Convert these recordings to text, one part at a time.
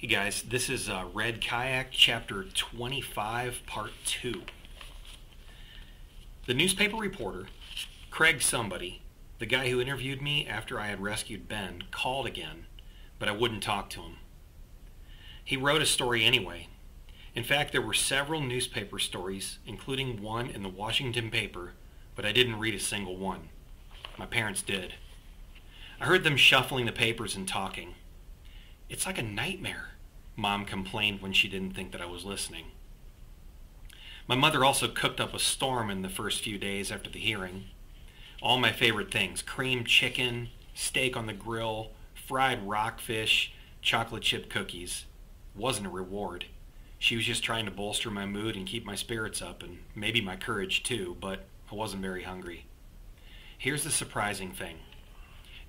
Hey guys, this is Red Kayak Chapter 25, Part 2. The newspaper reporter, Craig somebody, the guy who interviewed me after I had rescued Ben, called again, but I wouldn't talk to him. He wrote a story anyway. In fact, there were several newspaper stories, including one in the Washington paper, but I didn't read a single one. My parents did. I heard them shuffling the papers and talking. "It's like a nightmare," Mom complained when she didn't think that I was listening. My mother also cooked up a storm in the first few days after the hearing. All my favorite things: creamed chicken, steak on the grill, fried rockfish, chocolate chip cookies. Wasn't a reward. She was just trying to bolster my mood and keep my spirits up, and maybe my courage too, but I wasn't very hungry. Here's the surprising thing.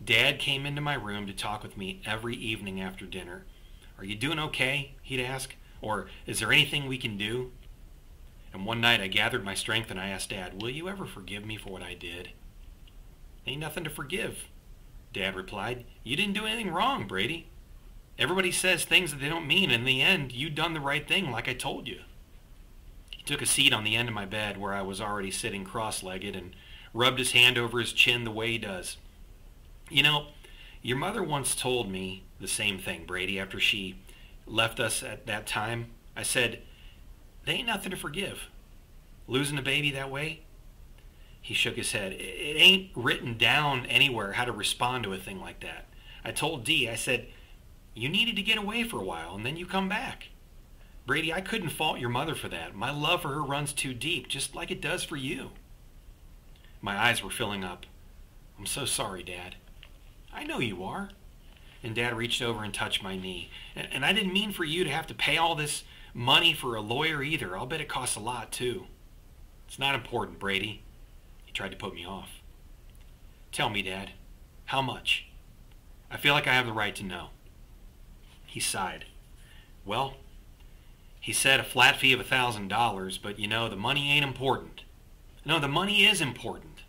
Dad came into my room to talk with me every evening after dinner. "Are you doing okay?" he'd ask. Or, "Is there anything we can do?" And one night I gathered my strength and I asked Dad, "Will you ever forgive me for what I did?" "Ain't nothing to forgive," Dad replied. "You didn't do anything wrong, Brady. Everybody says things that they don't mean, and in the end, you done the right thing like I told you." He took a seat on the end of my bed where I was already sitting cross-legged and rubbed his hand over his chin the way he does. "You know, your mother once told me the same thing, Brady, after she left us at that time." I said, "They ain't nothing to forgive. Losing a baby that way?" He shook his head. "It ain't written down anywhere how to respond to a thing like that. I told Dee, I said, you needed to get away for a while, and then you come back. Brady, I couldn't fault your mother for that. My love for her runs too deep, just like it does for you." My eyes were filling up. "I'm so sorry, Dad." "I know you are." And Dad reached over and touched my knee. And I didn't mean for you to have to pay all this money for a lawyer either. I'll bet it costs a lot, too." "It's not important, Brady." He tried to put me off. "Tell me, Dad, how much? I feel like I have the right to know." He sighed. "Well," he said, "a flat fee of $1,000, but you know, the money ain't important." "No, the money is important,"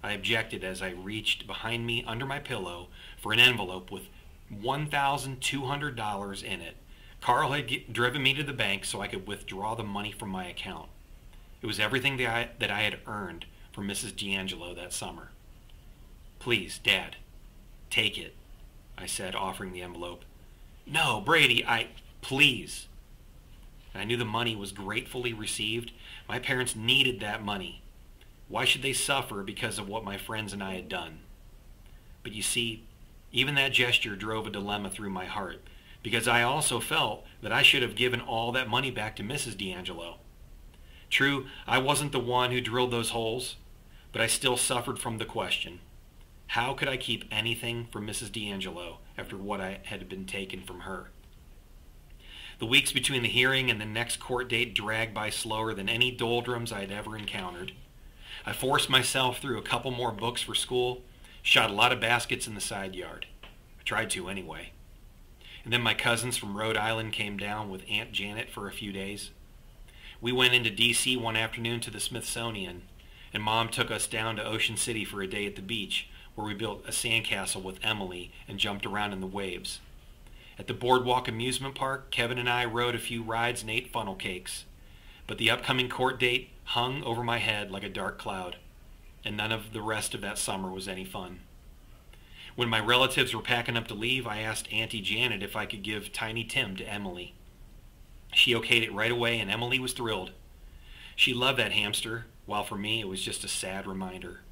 I objected as I reached behind me under my pillow for an envelope with $1,200 in it. Carl had driven me to the bank so I could withdraw the money from my account. It was everything that I had earned from Mrs. D'Angelo that summer. "Please, Dad, take it," I said, offering the envelope. "No, Brady, please." I knew the money was gratefully received. My parents needed that money. Why should they suffer because of what my friends and I had done? But you see, even that gesture drove a dilemma through my heart, because I also felt that I should have given all that money back to Mrs. D'Angelo. True, I wasn't the one who drilled those holes, but I still suffered from the question. How could I keep anything from Mrs. D'Angelo after what I had been taken from her? The weeks between the hearing and the next court date dragged by slower than any doldrums I had ever encountered. I forced myself through a couple more books for school, shot a lot of baskets in the side yard. I tried to anyway. And then my cousins from Rhode Island came down with Aunt Janet for a few days. We went into D.C. one afternoon to the Smithsonian, and Mom took us down to Ocean City for a day at the beach, where we built a sandcastle with Emily and jumped around in the waves. At the Boardwalk amusement park, Kevin and I rode a few rides and ate funnel cakes. But the upcoming court date hung over my head like a dark cloud, and none of the rest of that summer was any fun. When my relatives were packing up to leave, I asked Auntie Janet if I could give Tiny Tim to Emily. She okayed it right away, and Emily was thrilled. She loved that hamster, while for me it was just a sad reminder.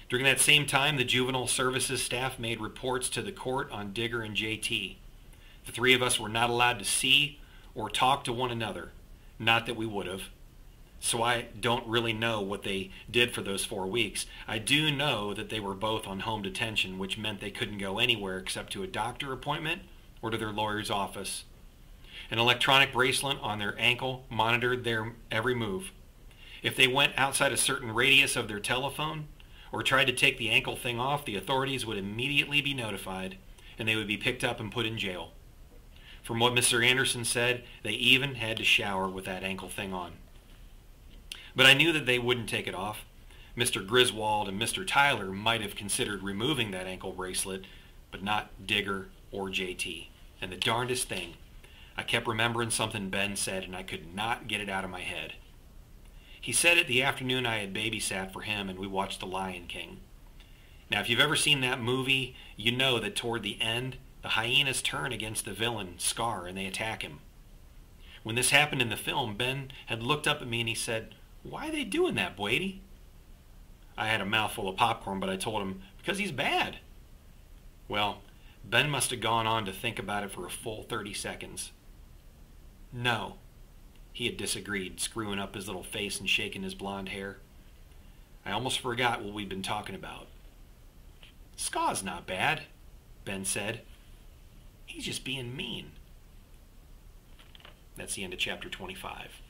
During that same time, the juvenile services staff made reports to the court on Digger and JT. The three of us were not allowed to see or talk to one another, not that we would have. So I don't really know what they did for those 4 weeks. I do know that they were both on home detention, which meant they couldn't go anywhere except to a doctor appointment or to their lawyer's office. An electronic bracelet on their ankle monitored their every move. If they went outside a certain radius of their telephone or tried to take the ankle thing off, the authorities would immediately be notified, and they would be picked up and put in jail. From what Mr. Anderson said, they even had to shower with that ankle thing on. But I knew that they wouldn't take it off. Mr. Griswold and Mr. Tyler might have considered removing that ankle bracelet, but not Digger or JT. And the darndest thing, I kept remembering something Ben said and I could not get it out of my head. He said it the afternoon I had babysat for him and we watched The Lion King. Now, if you've ever seen that movie, you know that toward the end, the hyenas turn against the villain, Scar, and they attack him. When this happened in the film, Ben had looked up at me and he said, "Why are they doing that, Bwady?" I had a mouthful of popcorn, but I told him, "Because he's bad." Well, Ben must have gone on to think about it for a full 30 seconds. "No," he had disagreed, screwing up his little face and shaking his blonde hair. "I almost forgot what we'd been talking about." "Scar's not bad," Ben said. "He's just being mean." That's the end of chapter 25.